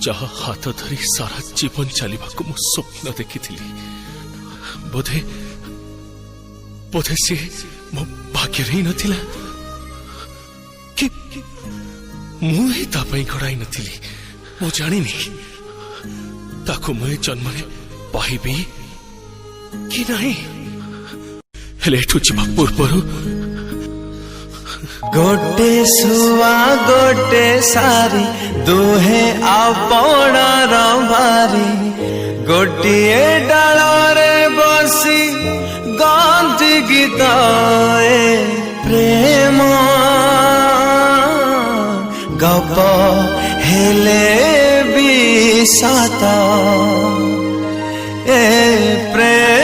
जहा हाथ धरी सारा जीवन चलवा को मु स्वप्न देखी बोधे बोधे सी मो भाग्य ही नथिला कि मुझे गढ़ाई नी मु जानी ताको मुझे जन्म पाइबी कि नहीं हेले एठू जीवा पूर्वर गोटे सुआ गोटे सारी दुहे आपणार भारी गोटिए डाल रे बसी गांधी गीत प्रेम गप हेले भी साता ए प्रेम